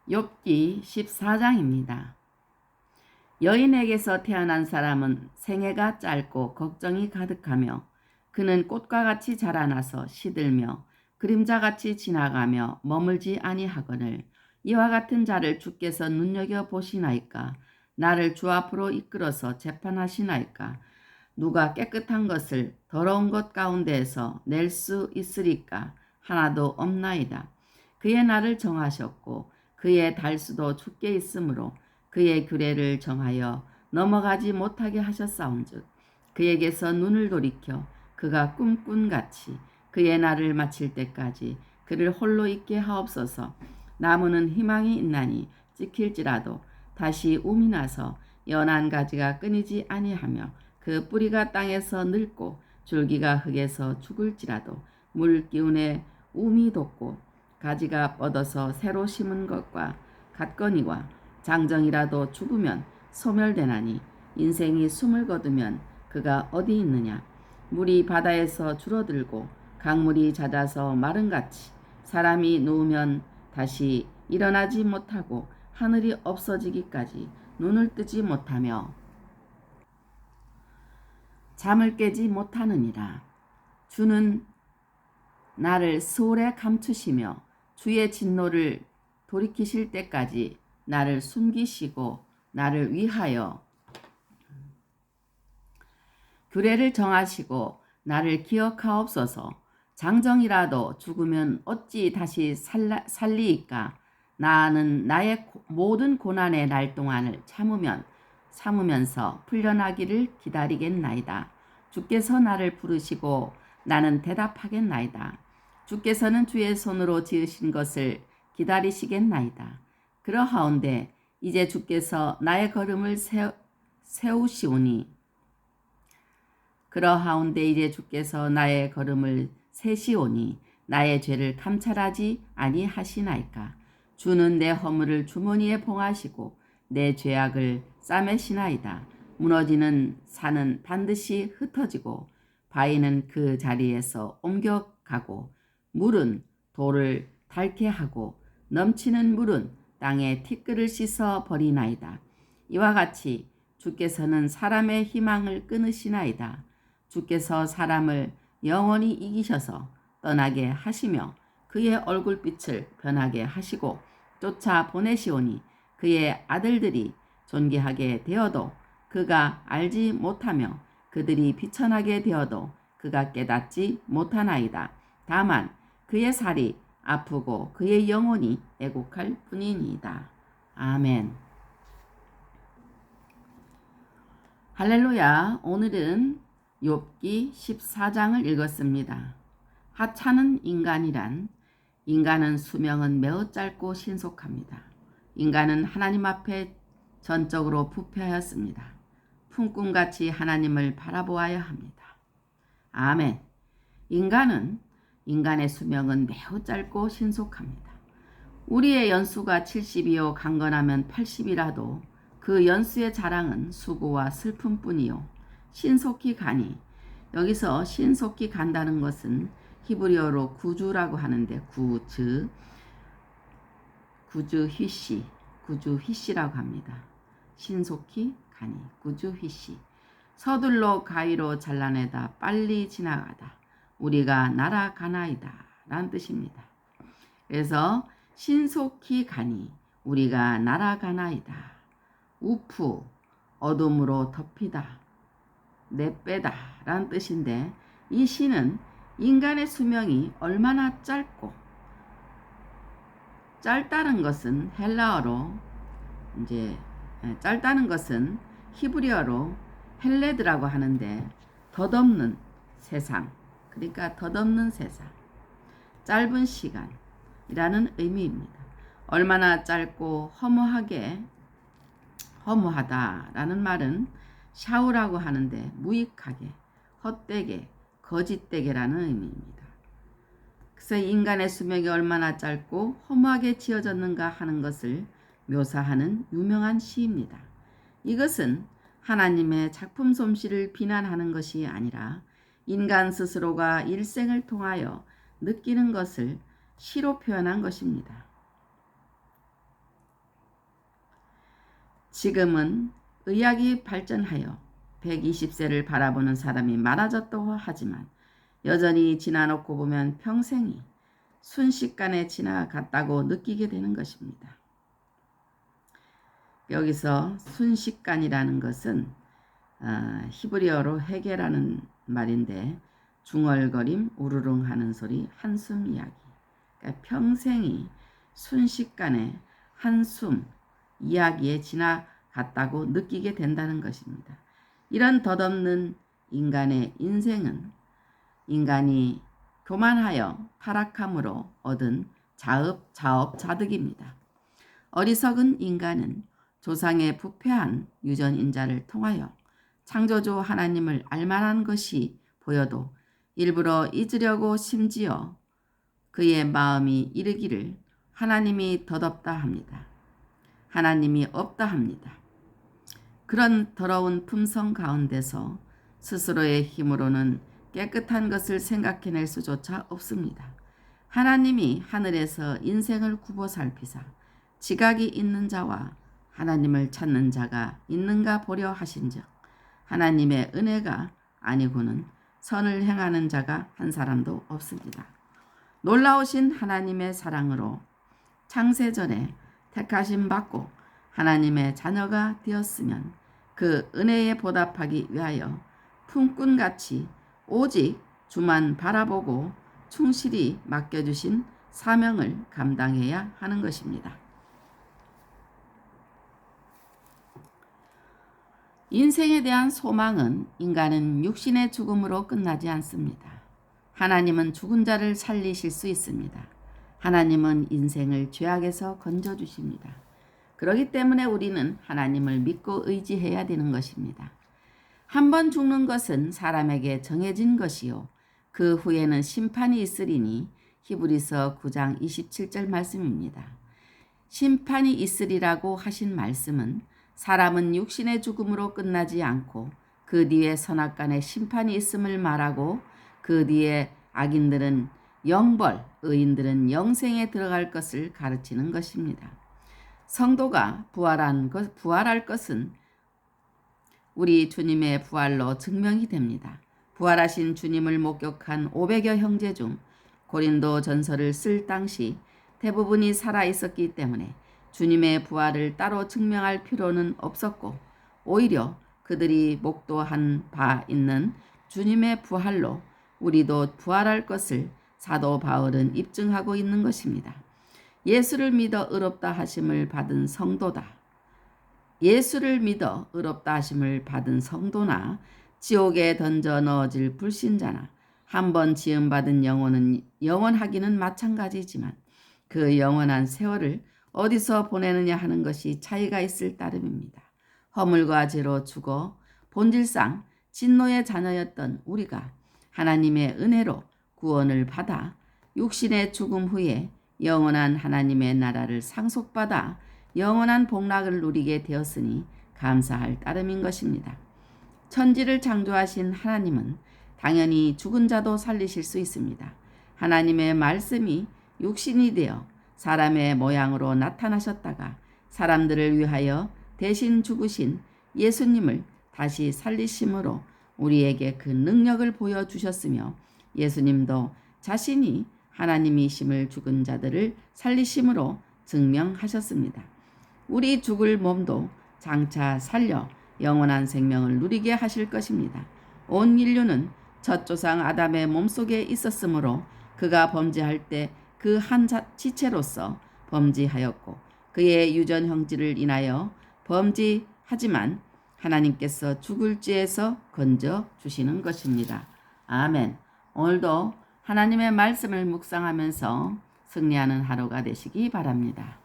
욥기 14장입니다. 여인에게서 태어난 사람은 생애가 짧고 걱정이 가득하며 그는 꽃과 같이 자라나서 시들며 그림자같이 지나가며 머물지 아니하거늘 이와 같은 자를 주께서 눈여겨보시나이까. 나를 주 앞으로 이끌어서 재판하시나이까. 누가 깨끗한 것을 더러운 것 가운데에서 낼 수 있으리까. 하나도 없나이다. 그의 날을 정하셨고 그의 달수도 주께 있으므로 그의 규례를 정하여 넘어가지 못하게 하셨사온즉 그에게서 눈을 돌이켜 그가 꿈꾼같이 그의 날을 마칠 때까지 그를 홀로 있게 하옵소서. 나무는 희망이 있나니 찍힐지라도 다시 움이 나서 연한 가지가 끊이지 아니하며 그 뿌리가 땅에서 늙고 줄기가 흙에서 죽을지라도 물 기운에 움이 돋고 가지가 뻗어서 새로 심은 것과 같거니와 장정이라도 죽으면 소멸되나니 인생이 숨을 거두면 그가 어디 있느냐. 물이 바다에서 줄어들고 강물이 잦아서 마른같이 사람이 누우면 다시 일어나지 못하고 하늘이 없어지기까지 눈을 뜨지 못하며 잠을 깨지 못하느니라. 주는 나를 스올에 감추시며 주의 진노를 돌이키실 때까지 나를 숨기시고 나를 위하여 규례를 정하시고 나를 기억하옵소서. 장정이라도 죽으면 어찌 다시 살리이까. 나는 나의 모든 고난의 날 동안을 참으면서 풀려나기를 기다리겠나이다. 주께서 나를 부르시고 나는 대답하겠나이다. 주께서는 주의 손으로 지으신 것을 기다리시겠나이다. 그러하온데 이제 주께서 나의 걸음을 세우시오니 세시오니 나의 죄를 감찰하지 아니하시나이까. 주는 내 허물을 주머니에 봉하시고 내 죄악을 싸매시나이다. 무너지는 산은 반드시 흩어지고 바위는 그 자리에서 옮겨가고 물은 돌을 닳게 하고 넘치는 물은 땅에 티끌을 씻어 버리나이다. 이와 같이 주께서는 사람의 희망을 끊으시나이다. 주께서 사람을 영원히 이기셔서 떠나게 하시며 그의 얼굴빛을 변하게 하시고 쫓아 보내시오니 그의 아들들이 존귀하게 되어도 그가 알지 못하며 그들이 비천하게 되어도 그가 깨닫지 못하나이다. 다만 그의 살이 아프고 그의 영혼이 애곡할 뿐이니이다. 아멘. 할렐루야. 오늘은 욥기 14장을 읽었습니다. 하찮은 인간이란 인간은 수명은 매우 짧고 신속합니다. 인간은 하나님 앞에 전적으로 부패하였습니다. 품꿈같이 하나님을 바라보아야 합니다. 아멘. 인간의 수명은 매우 짧고 신속합니다. 우리의 연수가 70이요 강건하면 80이라도 그 연수의 자랑은 수고와 슬픔뿐이요 신속히 가니, 여기서 신속히 간다는 것은 히브리어로 구주라고 하는데 구주휘시라고 합니다. 신속히 가니 구주휘시. 서둘러 가위로 잘라내다 빨리 지나가다 우리가 날아가나이다 라는 뜻입니다. 그래서 신속히 가니 우리가 날아가나이다. 우프 어둠으로 덮이다 내빼다 라는 뜻인데 이 시는 인간의 수명이 얼마나 짧다는 것은 헬라어로 짧다는 것은 히브리어로 헬레드라고 하는데 덧없는 세상, 그러니까 덧없는 세상, 짧은 시간이라는 의미입니다. 얼마나 짧고 허무하다라는 말은 샤우라고 하는데 무익하게, 헛되게, 거짓되게라는 의미입니다. 그래서 인간의 수명이 얼마나 짧고 허무하게 지어졌는가 하는 것을 묘사하는 유명한 시입니다. 이것은 하나님의 작품 솜씨를 비난하는 것이 아니라 인간 스스로가 일생을 통하여 느끼는 것을 시로 표현한 것입니다. 지금은 의학이 발전하여 120세를 바라보는 사람이 많아졌다고 하지만 여전히 지나놓고 보면 평생이 순식간에 지나갔다고 느끼게 되는 것입니다. 여기서 순식간이라는 것은 히브리어로 해계라는 말인데 중얼거림, 우르릉 하는 소리, 한숨 이야기. 그러니까 평생이 순식간에 한숨 이야기에 지나갔다고 느끼게 된다는 것입니다. 이런 덧없는 인간의 인생은 인간이 교만하여 타락함으로 얻은 자업자득입니다. 어리석은 인간은 조상의 부패한 유전인자를 통하여 창조주 하나님을 알만한 것이 보여도 일부러 잊으려고 심지어 그의 마음이 이르기를 하나님이 덧없다 합니다. 하나님이 없다 합니다. 그런 더러운 품성 가운데서 스스로의 힘으로는 깨끗한 것을 생각해낼 수조차 없습니다. 하나님이 하늘에서 인생을 굽어 살피사 지각이 있는 자와 하나님을 찾는 자가 있는가 보려 하신즉 하나님의 은혜가 아니고는 선을 행하는 자가 한 사람도 없습니다. 놀라우신 하나님의 사랑으로 창세전에 택하심 받고 하나님의 자녀가 되었으면 그 은혜에 보답하기 위하여 품꾼같이 오직 주만 바라보고 충실히 맡겨주신 사명을 감당해야 하는 것입니다. 인생에 대한 소망은 인간은 육신의 죽음으로 끝나지 않습니다. 하나님은 죽은 자를 살리실 수 있습니다. 하나님은 인생을 죄악에서 건져주십니다. 그렇기 때문에 우리는 하나님을 믿고 의지해야 되는 것입니다. 한 번 죽는 것은 사람에게 정해진 것이요 그 후에는 심판이 있으리니 히브리서 9장 27절 말씀입니다. 심판이 있으리라고 하신 말씀은 사람은 육신의 죽음으로 끝나지 않고 그 뒤에 선악간의 심판이 있음을 말하고 그 뒤에 악인들은 영벌, 의인들은 영생에 들어갈 것을 가르치는 것입니다. 성도가 부활할 것은 우리 주님의 부활로 증명이 됩니다. 부활하신 주님을 목격한 500여 형제 중 고린도 전서를 쓸 당시 대부분이 살아 있었기 때문에 주님의 부활을 따로 증명할 필요는 없었고 오히려 그들이 목도한 바 있는 주님의 부활로 우리도 부활할 것을 사도 바울은 입증하고 있는 것입니다. 예수를 믿어 의롭다 하심을 받은 성도다. 예수를 믿어 의롭다 하심을 받은 성도나 지옥에 던져 넣어질 불신자나 한 번 지음받은 영혼은 영원하기는 마찬가지지만 그 영원한 세월을 어디서 보내느냐 하는 것이 차이가 있을 따름입니다. 허물과 죄로 죽어 본질상 진노의 자녀였던 우리가 하나님의 은혜로 구원을 받아 육신의 죽음 후에 영원한 하나님의 나라를 상속받아 영원한 복락을 누리게 되었으니 감사할 따름인 것입니다. 천지를 창조하신 하나님은 당연히 죽은 자도 살리실 수 있습니다. 하나님의 말씀이 육신이 되어 사람의 모양으로 나타나셨다가 사람들을 위하여 대신 죽으신 예수님을 다시 살리심으로 우리에게 그 능력을 보여주셨으며 예수님도 자신이 하나님이심을 죽은 자들을 살리심으로 증명하셨습니다. 우리 죽을 몸도 장차 살려 영원한 생명을 누리게 하실 것입니다. 온 인류는 첫 조상 아담의 몸속에 있었으므로 그가 범죄할 때 그 한 지체로서 범죄하였고 그의 유전 형질을 인하여 범죄하지만 하나님께서 죽을 죄에서 건져 주시는 것입니다. 아멘. 오늘도 하나님의 말씀을 묵상하면서 승리하는 하루가 되시기 바랍니다.